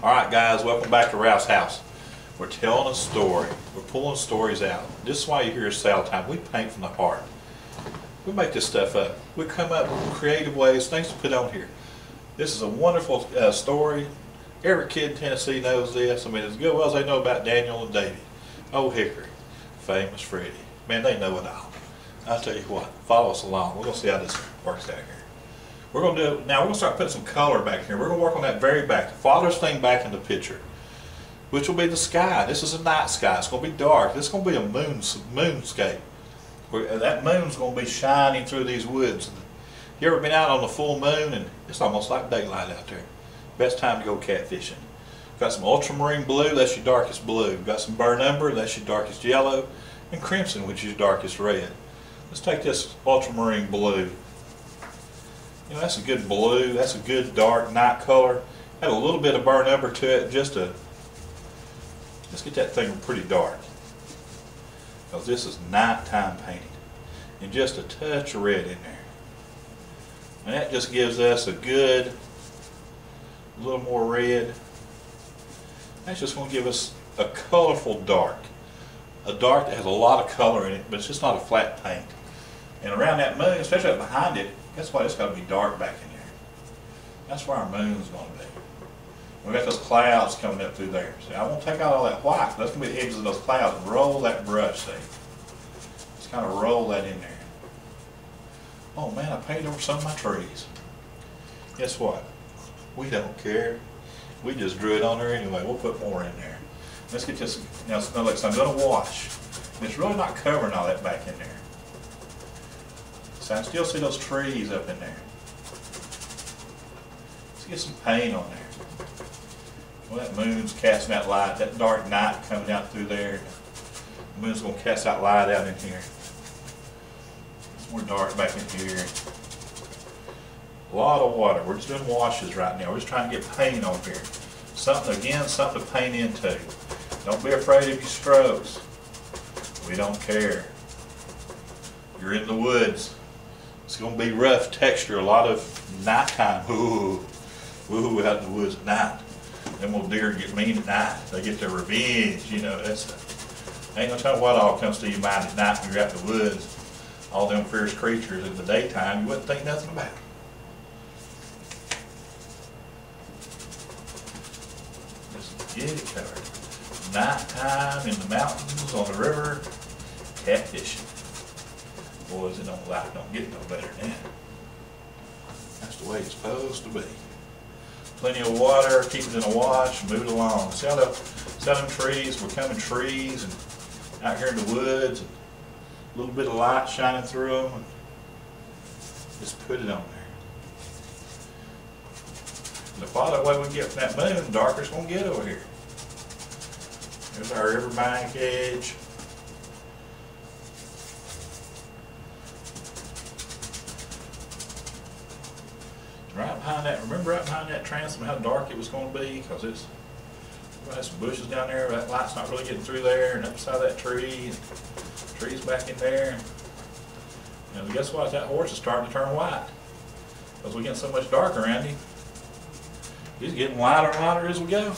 Alright guys, welcome back to Ralph's house. We're telling a story. We're pulling stories out. This is why you hear us say all the time, we paint from the heart. We make this stuff up. We come up with creative ways, things to put on here. This is a wonderful story. Every kid in Tennessee knows this. I mean, as good as they know about Daniel and Davy. Old Hickory, famous Freddie. Man, they know it all. I'll tell you what, follow us along. We're going to see how this works out here. We're going to do, now we're going to start putting some color back here. We're going to work on that very back, the farthest thing back in the picture, which will be the sky. This is a night sky. It's going to be dark. This is going to be a moonscape. That moon's going to be shining through these woods. You ever been out on the full moon and it's almost like daylight out there? Best time to go catfishing. Got some ultramarine blue, that's your darkest blue. Got some burnt umber, that's your darkest yellow, and crimson, which is your darkest red. Let's take this ultramarine blue. You know, that's a good blue, that's a good dark night color. Add a little bit of burnt umber to it just to, let's get that thing pretty dark. Because this is nighttime painting. And just a touch of red in there. And that just gives us a good, a little more red. That's just going to give us a colorful dark. A dark that has a lot of color in it, but it's just not a flat paint. And around that moon, especially behind it, guess what? It's got to be dark back in there. That's where our moon's going to be. We've got those clouds coming up through there. See, I won't take out all that white. That's going to be the edges of those clouds. And roll that brush, see? Just kind of roll that in there. Oh man, I painted over some of my trees. Guess what? We don't care. We just drew it on there anyway. We'll put more in there. Let's get this. Now, so I'm going to wash. And it's really not covering all that back in there. So I still see those trees up in there. Let's get some paint on there. Well, that moon's casting that light, that dark night coming out through there. The moon's going to cast that light out in here. It's more dark back in here. A lot of water. We're just doing washes right now. We're just trying to get paint on here. Something, again, something to paint into. Don't be afraid of your strokes. We don't care. You're in the woods. It's going to be rough texture, a lot of nighttime. Ooh, out in the woods at night. Them little deer get mean at night. They get their revenge, you know. Ain't no telling what all comes to your mind at night when you're out in the woods. All them fierce creatures in the daytime you wouldn't think nothing about. Just get it covered. Nighttime in the mountains, on the river, catfishing. Boys, it don't get no better than that. That's the way it's supposed to be. Plenty of water, keep it in a wash, move it along. See how them trees, we're coming trees and out here in the woods, and a little bit of light shining through them, and just put it on there. And the farther away we get from that moon, the darker it's going to get over here. There's our riverbank edge. Right behind that, remember right behind that transom how dark it was going to be? Because it's, we have some bushes down there, that light's not really getting through there, and up beside that tree, and trees back in there. And guess what? That horse is starting to turn white. Because we're getting so much dark around him. He's getting lighter and lighter as we go.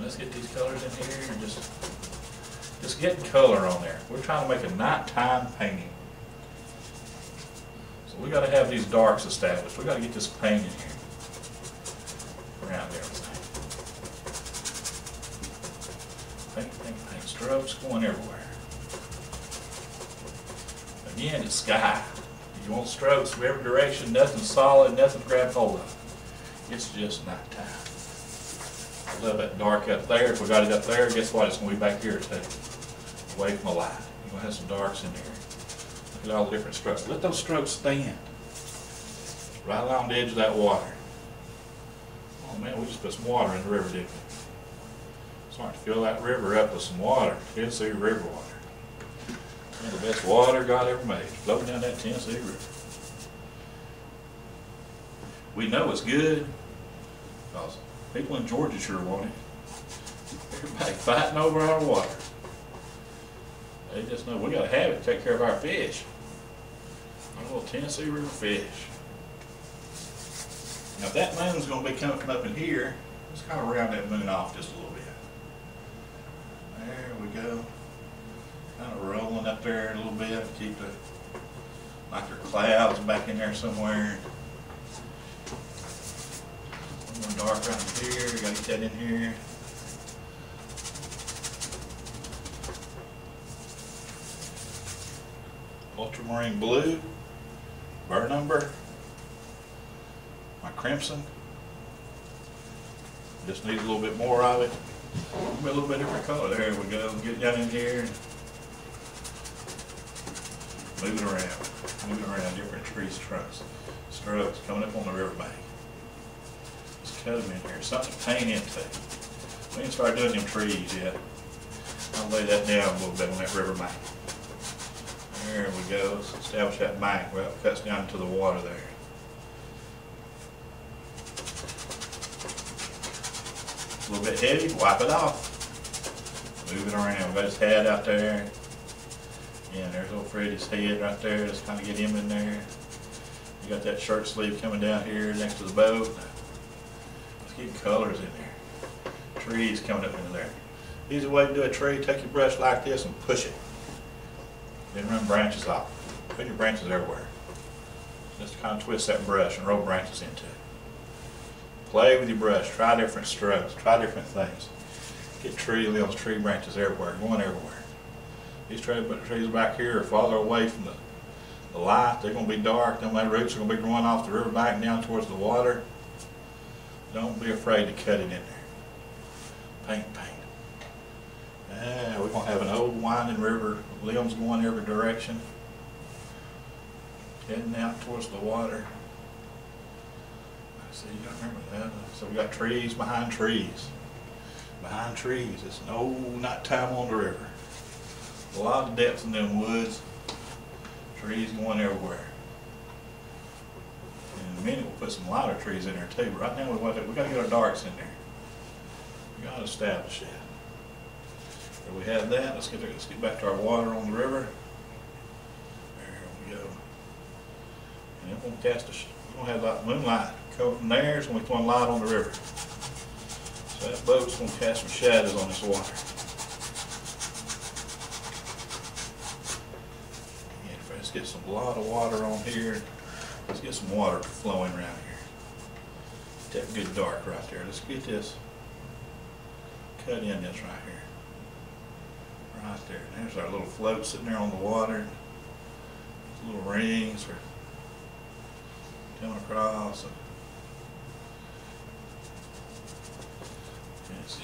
Let's get these colors in here and just getting color on there. We're trying to make a nighttime painting. So we got to have these darks established. We got to get this paint in here around everything. Paint, strokes going everywhere. Again, it's sky. You want strokes from every direction, nothing solid, nothing to grab hold of. It's just nighttime. I love that dark up there. If we got it up there, guess what? It's going to be back here too. Away from the light. You're going to have some darks in there. Look at all the different strokes. Let those strokes stand. Right along the edge of that water. Oh man, we just put some water in the river, didn't we? Starting to fill that river up with some water. Tennessee River water. One of the best water God ever made. Floating down that Tennessee River. We know it's good because people in Georgia sure want it. Everybody fighting over our water. They just know we got to have it to take care of our fish. Our little Tennessee River fish. Now if that moon's going to be coming up in here, Let's kind of round that moon off just a little bit. There we go. Kind of rolling up there a little bit. Keep the, like there are clouds back in there somewhere. A little dark right here. Got to get that in here. Ultramarine blue, burn umber, my crimson. Just need a little bit more of it. A little bit different color. There we go. Get down in here and moving around different trees, trunks, strokes coming up on the riverbank. Just cut them in here. Something to paint into. We didn't start doing them trees yet. I'll lay that down a little bit on that riverbank. There we go. Let's establish that bank. Well, it cuts down to the water there. A little bit heavy, wipe it off. Move it around. Got his head out there. Yeah, there's old Freddie's head right there. Just kind of get him in there. You got that shirt sleeve coming down here next to the boat. Let's get colors in there. Trees coming up into there. Easy way to do a tree, take your brush like this and push it. Then run branches off. Put your branches everywhere. Just kind of twist that brush and roll branches into it. Play with your brush. Try different strokes. Try different things. Get tree limbs, tree branches everywhere, going everywhere. These trees back here are farther away from the light. They're going to be dark. Then my roots are going to be growing off the riverbank down towards the water. Don't be afraid to cut it in there. Paint. We're going to have an old winding river, limbs going every direction, heading out towards the water. See, you don't remember that. So we got trees behind trees. Behind trees. It's no night time on the river. A lot of depth in them woods. Trees going everywhere. And in a minute we'll put some lighter trees in there too. But right now we got to get our darks in there. We got to establish that. So we have that. Let's get back to our water on the river. There we go. And it won't cast we're gonna have like moonlight coming from there. It's gonna be throwing light on the river. So that boat's gonna cast some shadows on this water. And let's get a lot of water on here. Let's get some water flowing around here. Get that good dark right there. Let's get this, cut in this right here. Right there. And there's our little float sitting there on the water. These little rings are coming across. And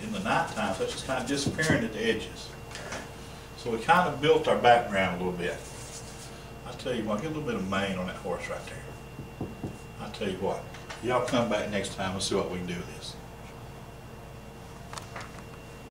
in the nighttime, so it's just kind of disappearing at the edges. So we kind of built our background a little bit. I tell you what, get a little bit of mane on that horse right there. I tell you what, y'all come back next time and see what we can do with this.